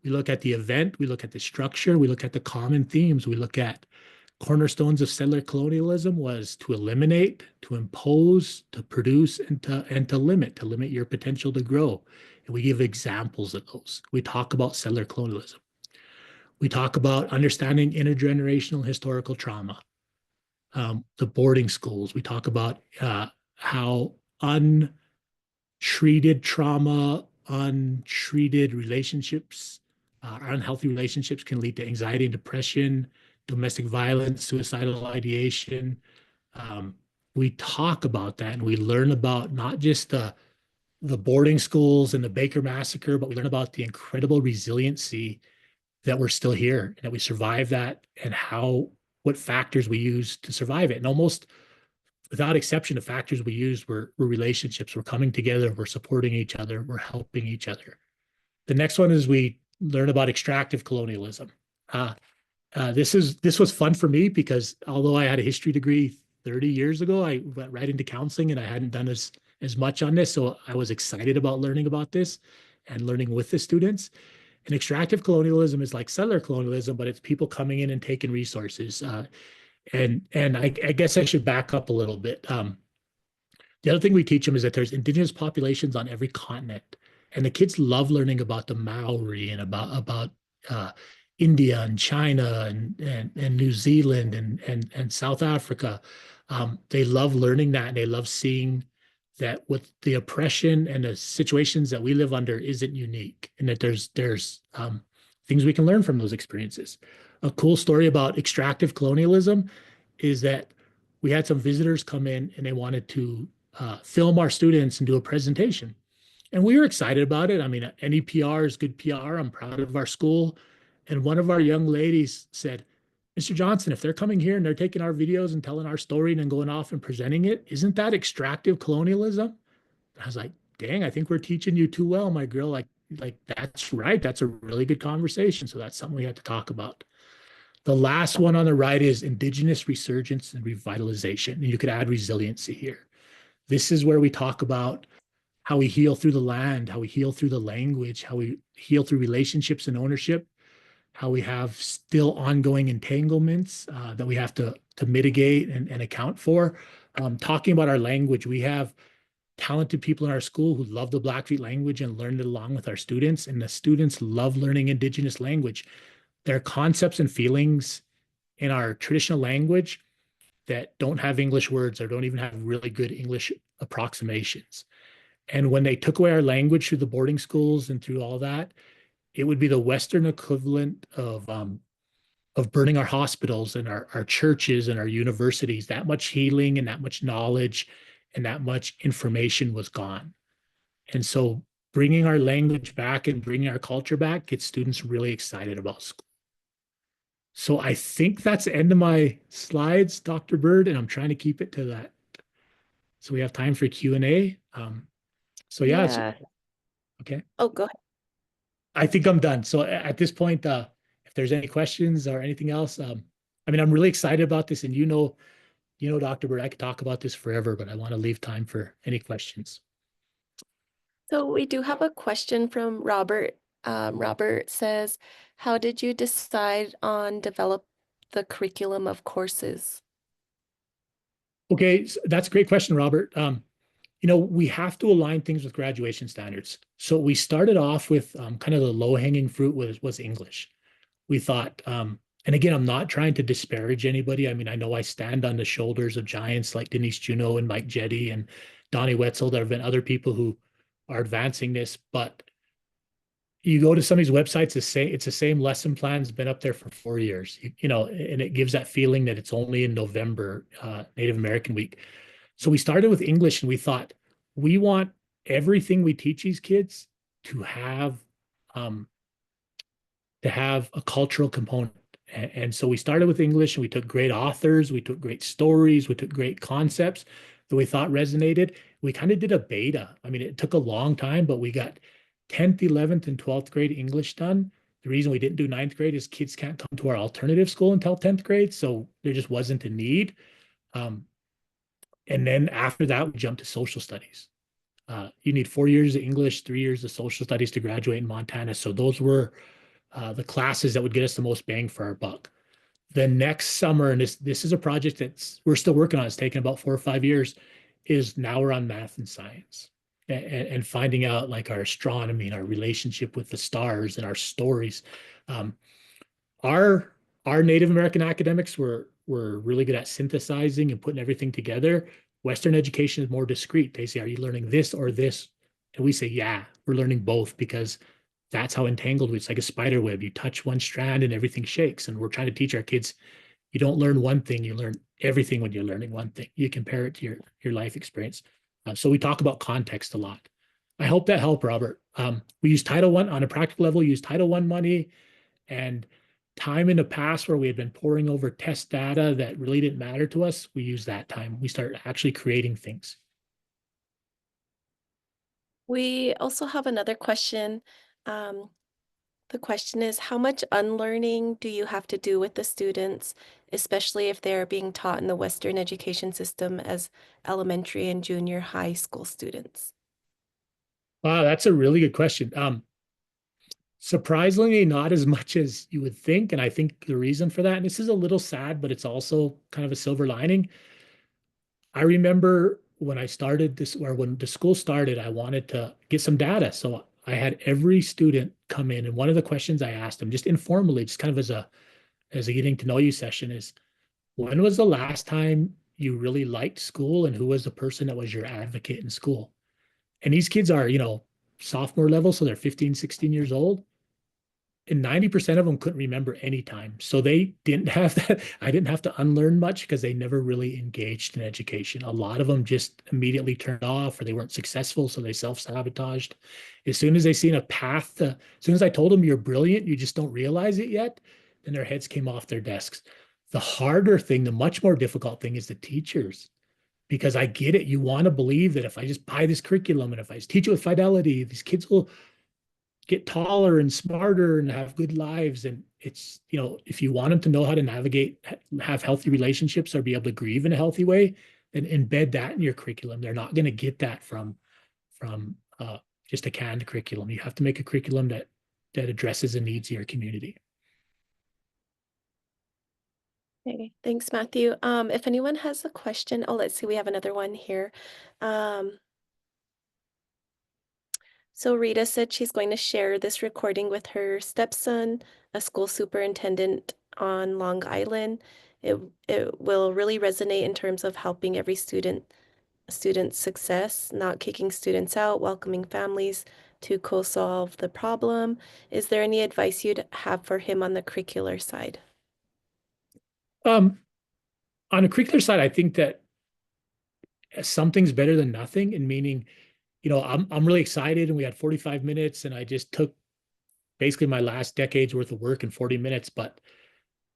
We look at the event, we look at the structure, we look at the common themes, we look at cornerstones of settler colonialism was to eliminate, to impose, to produce, and to limit your potential to grow. And we give examples of those. We talk about settler colonialism. We talk about understanding intergenerational historical trauma, the boarding schools. We talk about how untreated trauma, untreated relationships, unhealthy relationships can lead to anxiety and depression, domestic violence, suicidal ideation. We talk about that and we learn about not just the boarding schools and the Baker Massacre, but we learn about the incredible resiliency that we're still here and that we survived that and what factors we use to survive it. And almost without exception, the factors we used were relationships. We're coming together, we're supporting each other, we're helping each other. The next one is we learn about extractive colonialism. This was fun for me because although I had a history degree 30 years ago, I went right into counseling and I hadn't done as much on this. So I was excited about learning about this and learning with the students. And extractive colonialism is like settler colonialism, but it's people coming in and taking resources. And I guess I should back up a little bit. The other thing we teach them is that there's indigenous populations on every continent, and the kids love learning about the Maori and about India and China and New Zealand and South Africa. They love learning that, and they love seeing that with the oppression and the situations that we live under isn't unique, and that there's things we can learn from those experiences. A cool story about extractive colonialism is that we had some visitors come in and they wanted to film our students and do a presentation. And we were excited about it. I mean, any PR is good PR. I'm proud of our school. And one of our young ladies said, Mr. Johnson, if they're coming here and they're taking our videos and telling our story and then going off and presenting it, isn't that extractive colonialism? I was like, dang, I think we're teaching you too well, my girl. Like that's right. That's a really good conversation. So that's something we have to talk about. The last one on the right is Indigenous resurgence and revitalization. And you could add resiliency here. This is where we talk about how we heal through the land, how we heal through the language, how we heal through relationships and ownership, how we have still ongoing entanglements that we have to mitigate and account for. Talking about our language, we have talented people in our school who love the Blackfeet language and learned it along with our students, and the students love learning Indigenous language. There are concepts and feelings in our traditional language that don't have English words or don't even have really good English approximations. And when they took away our language through the boarding schools and through all that, it would be the Western equivalent of burning our hospitals and our churches and our universities. That much healing and that much knowledge and that much information was gone. And so bringing our language back and bringing our culture back gets students really excited about school. So I think that's the end of my slides, Dr. Bird, and I'm trying to keep it to that. So we have time for Q&A. So yeah. Okay. Oh, go ahead. I think I'm done. So at this point, if there's any questions or anything else, I mean, I'm really excited about this, and you know, Dr. Bird, I could talk about this forever, but I want to leave time for any questions. So we do have a question from Robert. Robert says, how did you decide on develop the curriculum of courses? Okay, so that's a great question, Robert. We have to align things with graduation standards. So we started off with kind of the low-hanging fruit was English. We thought, and again, I'm not trying to disparage anybody. I mean, I know I stand on the shoulders of giants like Denise Juneau and Mike Jetty and Donnie Wetzel. There have been other people who are advancing this, but you go to some of these websites, it's the same lesson plan's been up there for 4 years, and it gives that feeling that it's only in November, Native American Week. So we started with English and we thought, we want everything we teach these kids to have um, a cultural component. And so we started with English and we took great authors, we took great stories, we took great concepts that we thought resonated. We kind of did a beta. I mean, it took a long time, but we got 10th, 11th, and 12th grade English done. The reason we didn't do ninth grade is kids can't come to our alternative school until 10th grade. So there just wasn't a need. Um, and then after that, we jumped to social studies. You need 4 years of English, 3 years of social studies to graduate in Montana. So those were the classes that would get us the most bang for our buck. The next summer, and this is a project that's we're still working on, it's taken about 4 or 5 years, is now we're on math and science and finding out like our astronomy and our relationship with the stars and our stories. Um, our our Native American academics were really good at synthesizing and putting everything together. Western education is more discrete. They say, "Are you learning this or this?" And we say, "Yeah, we're learning both," because that's how entangled it's like a spider web. You touch one strand and everything shakes. And we're trying to teach our kids, you don't learn one thing, you learn everything when you're learning one thing. You compare it to your life experience. So we talk about context a lot. I hope that helped, Robert. We use Title One on a practical level, use Title One money and time in the past where we had been poring over test data that really didn't matter to us. We use that time. We start actually creating things. We also have another question. Um, the question is, how much unlearning do you have to do with the students, especially if they're being taught in the Western education system as elementary and junior high school students? Wow, that's a really good question. Surprisingly, not as much as you would think. And I think the reason for that, and this is a little sad, but it's also kind of a silver lining. I remember when I started this, or when the school started, I wanted to get some data. So I had every student come in, and one of the questions I asked them, just informally, just kind of as a getting to know you session, is when was the last time you really liked school, and who was the person that was your advocate in school? And these kids are, sophomore level, so they're 15, 16 years old, and 90% of them couldn't remember any time. So they didn't have that. I didn't have to unlearn much because they never really engaged in education. A lot of them just immediately turned off or they weren't successful. So they self-sabotaged. As soon as they seen a path as soon as I told them you're brilliant, you just don't realize it yet, then their heads came off their desks. The harder thing, the much more difficult thing is the teachers. Because I get it. You want to believe that if I just buy this curriculum and if I just teach it with fidelity, these kids will get taller and smarter and have good lives. And it's, if you want them to know how to navigate, have healthy relationships or be able to grieve in a healthy way, then embed that in your curriculum. They're not going to get that from just a canned curriculum. You have to make a curriculum that addresses the needs of your community. Okay, thanks, Matthew. If anyone has a question, oh, let's see, we have another one here. So Rita said she's going to share this recording with her stepson, a school superintendent on Long Island. It will really resonate in terms of helping every student's success, not kicking students out, welcoming families to co-solve the problem. Is there any advice you'd have for him on the curricular side? Um, on a curricular side, I think that something's better than nothing, and meaning, I'm really excited, and we had 45 minutes, and I just took basically my last decade's worth of work in 40 minutes, but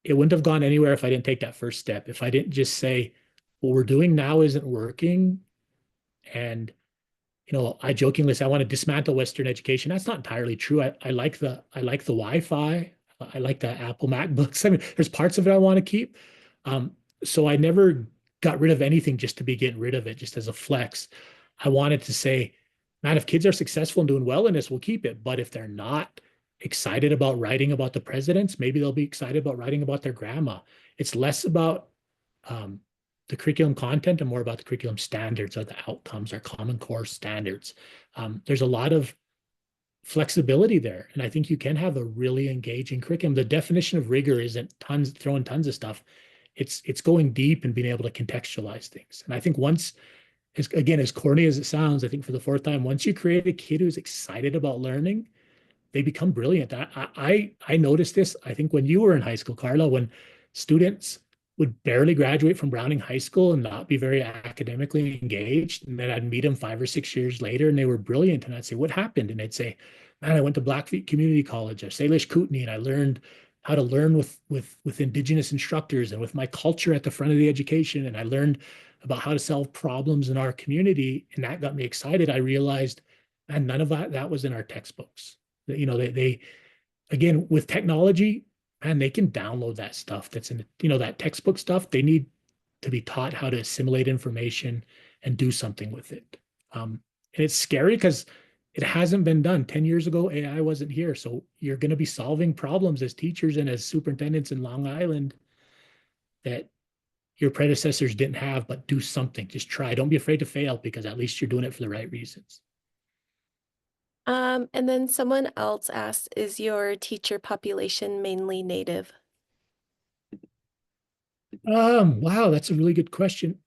it wouldn't have gone anywhere if I didn't take that first step. If I didn't just say, what we're doing now isn't working. And, I jokingly say I want to dismantle Western education. That's not entirely true. I like the Wi-Fi. I like the Apple MacBooks. I mean, there's parts of it I want to keep. So I never got rid of anything just to be getting rid of it, just as a flex. I wanted to say, man, if kids are successful and doing well in this, we'll keep it. But if they're not excited about writing about the presidents, maybe they'll be excited about writing about their grandma. It's less about um, the curriculum content and more about the curriculum standards or the outcomes or common core standards. There's a lot of flexibility there. And I think you can have a really engaging curriculum. The definition of rigor isn't throwing tons of stuff. It's going deep and being able to contextualize things. And I think once, again, as corny as it sounds, I think for the fourth time, once you create a kid who's excited about learning, they become brilliant. I noticed this, I think when you were in high school, Karla, when students would barely graduate from Browning High School and not be very academically engaged. And then I'd meet them 5 or 6 years later and they were brilliant. And I'd say, what happened? And they'd say, man, I went to Blackfeet Community College or Salish Kootenai, and I learned how to learn with Indigenous instructors and with my culture at the front of the education. And I learned about how to solve problems in our community. And that got me excited. I realized, man, none of that was in our textbooks. They again, with technology, man, they can download that stuff that's in, that textbook stuff. They need to be taught how to assimilate information and do something with it. And it's scary because it hasn't been done. 10 years ago, AI wasn't here. So you're going to be solving problems as teachers and as superintendents in Long Island that your predecessors didn't have, but do something. Just try. Don't be afraid to fail because at least you're doing it for the right reasons. And then someone else asked, is your teacher population mainly Native? Wow, that's a really good question.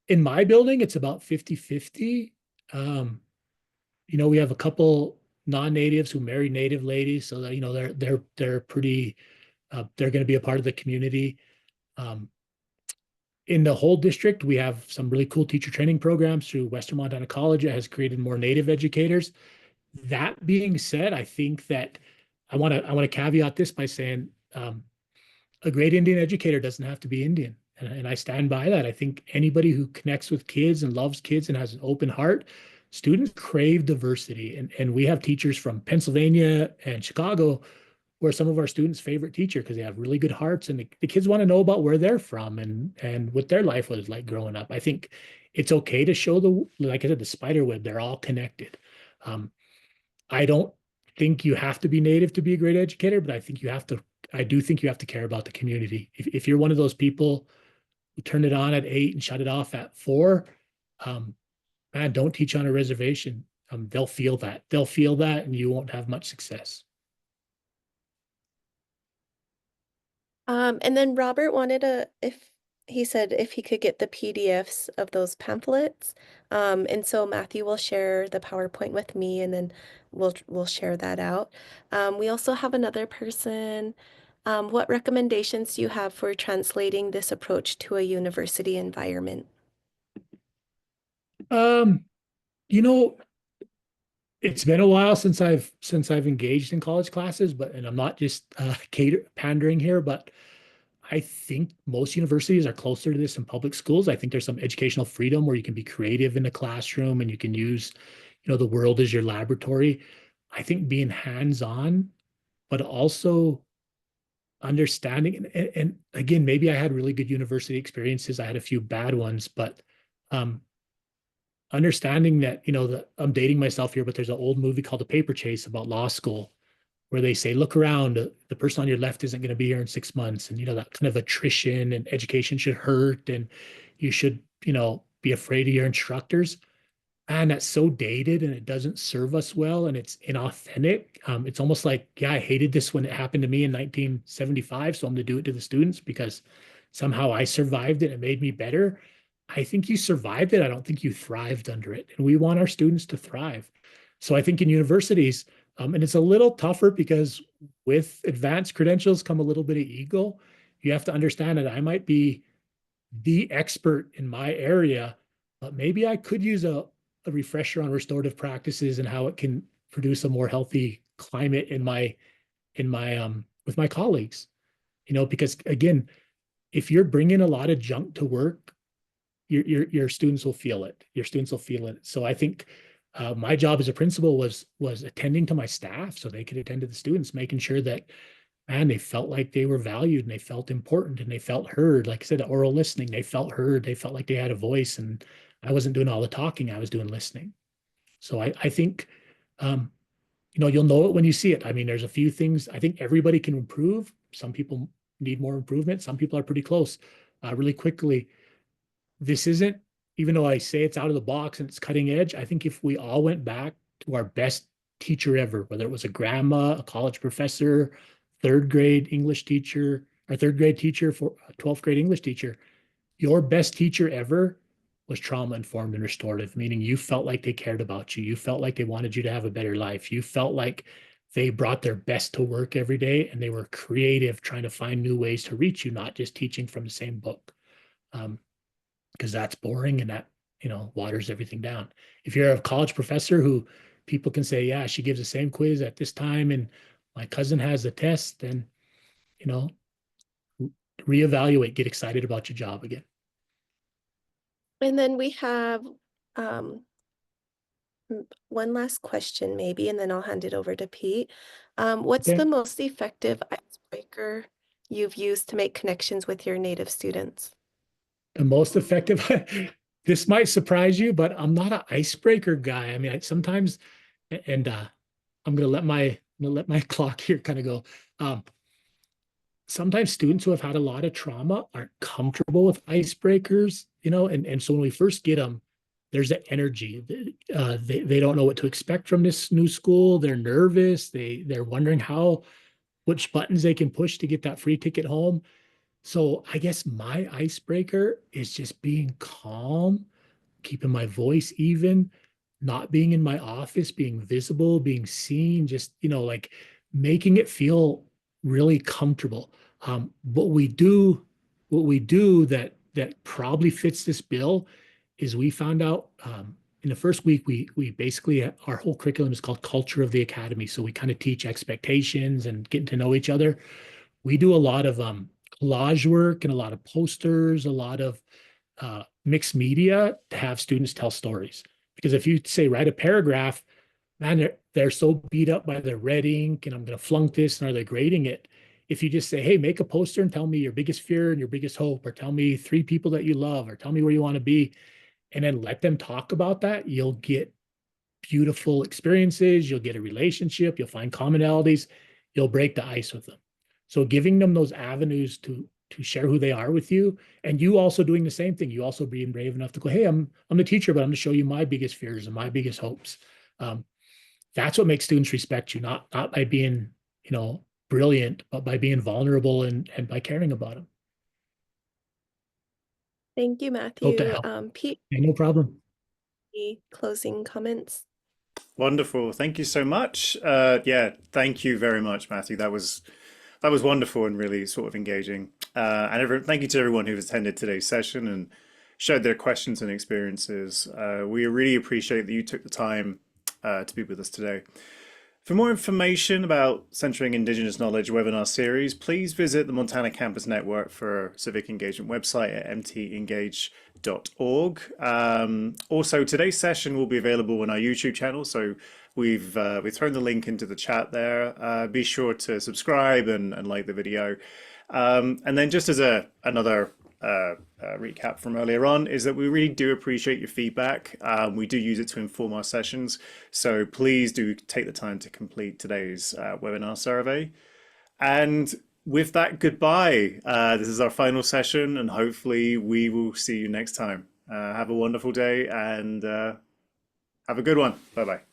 In my building, it's about 50-50. We have a couple non-natives who marry native ladies, so that, they're pretty they're going to be a part of the community. Um, in the whole district, we have some really cool teacher training programs through Western Montana College. It has created more native educators. That being said, I think that I want to caveat this by saying a great Indian educator doesn't have to be Indian. And I stand by that. I think anybody who connects with kids and loves kids and has an open heart, students crave diversity. And we have teachers from Pennsylvania and Chicago who are some of our students' favorite teacher because they have really good hearts and the kids want to know about where they're from and what their life was like growing up. I think it's okay to show like I said, the spider web, they're all connected. I don't think you have to be native to be a great educator, but I do think you have to care about the community. If you're one of those people who turn it on at 8 and shut it off at 4, man, don't teach on a reservation. They'll feel that. They'll feel that, and you won't have much success. And then Robert wanted if he said if he could get the PDFs of those pamphlets. And so Matthew will share the PowerPoint with me and then we'll share that out. We also have another person. What recommendations do you have for translating this approach to a university environment? Um, you know, it's been a while since I've engaged in college classes, and I'm not just pandering here, but I think most universities are closer to this in public schools. I think there's some educational freedom where you can be creative in the classroom and you can use, the world as your laboratory. I think being hands-on, but also understanding, and again, maybe I had really good university experiences. I had a few bad ones, but um, understanding that, that I'm dating myself here, but there's an old movie called The Paper Chase about law school where they say, look around, the person on your left isn't going to be here in 6 months. And, that kind of attrition and education should hurt. And you should, be afraid of your instructors. And that's so dated and it doesn't serve us well and it's inauthentic. It's almost like, yeah, I hated this when it happened to me in 1975. So I'm going to do it to the students because somehow I survived it. And it made me better. I think you survived it. I don't think you thrived under it. And we want our students to thrive. So I think in universities, and it's a little tougher because with advanced credentials come a little bit of ego. You have to understand that I might be the expert in my area, but maybe I could use a refresher on restorative practices and how it can produce a more healthy climate in my with my colleagues. Because again, if you're bringing a lot of junk to work, your students will feel it. Your students will feel it. So I think my job as a principal was attending to my staff so they could attend to the students, making sure that, man, they felt like they were valued and they felt important and they felt heard. Like I said, oral listening, they felt heard. They felt like they had a voice, and I wasn't doing all the talking. I was doing listening. So I think, you'll know it when you see it. I mean, there's a few things I think everybody can improve. Some people need more improvement. Some people are pretty close. Really quickly, this isn't, even though I say it's out of the box and it's cutting edge, I think if we all went back to our best teacher ever, whether it was a grandma, a college professor, third grade English teacher, or third grade teacher for a 12th grade English teacher, your best teacher ever was trauma informed and restorative, meaning you felt like they cared about you. You felt like they wanted you to have a better life. You felt like they brought their best to work every day, and they were creative trying to find new ways to reach you, not just teaching from the same book. Because that's boring and that, waters everything down. If you're a college professor who people can say, yeah, she gives the same quiz at this time and my cousin has the test, then, you know, reevaluate, get excited about your job again. And then we have one last question maybe, and then I'll hand it over to Pete. What's Okay. the most effective icebreaker you've used to make connections with your Native students? The most effective, this might surprise you, but I'm not an icebreaker guy. I mean, sometimes, and I'm gonna let my clock here kind of go. Sometimes students who have had a lot of trauma aren't comfortable with icebreakers, and so when we first get them, there's an energy. They don't know what to expect from this new school. They're nervous. They're wondering which buttons they can push to get that free ticket home. So I guess my icebreaker is just being calm, keeping my voice even, not being in my office, being visible, being seen, just, like making it feel really comfortable. What we do that probably fits this bill is we found out in the first week, we basically, our whole curriculum is called Culture of the Academy. So we kind of teach expectations and getting to know each other. We do a lot of collage work and a lot of posters, a lot of mixed media to have students tell stories. Because if you say write a paragraph, man, they're so beat up by the red ink and I'm going to flunk this and are they grading it? If you just say, hey, make a poster and tell me your biggest fear and your biggest hope, or tell me 3 people that you love, or tell me where you want to be, and then let them talk about that, you'll get beautiful experiences, you'll get a relationship, you'll find commonalities, you'll break the ice with them. So giving them those avenues to share who they are with you, and you also doing the same thing. You also being brave enough to go, hey, I'm the teacher, but I'm going to show you my biggest fears and my biggest hopes. That's what makes students respect you, not by being, brilliant, but by being vulnerable and by caring about them. Thank you, Hope that Matthew. helped. Pete, Yeah, no problem. any closing comments? Wonderful. Thank you so much. Yeah, thank you very much, Matthew. That was wonderful and really sort of engaging. Thank you to everyone who's attended today's session and shared their questions and experiences. We really appreciate that you took the time to be with us today. For more information about Centering Indigenous Knowledge webinar series, please visit the Montana Campus Network for Civic Engagement website at mtengage.org. Also, today's session will be available on our YouTube channel, so we've thrown the link into the chat there. Be sure to subscribe and like the video. And then just as another recap from earlier on is that we really do appreciate your feedback. We do use it to inform our sessions. So please do take the time to complete today's webinar survey. And with that, goodbye. This is our final session and hopefully we will see you next time. Have a wonderful day and have a good one. Bye-bye.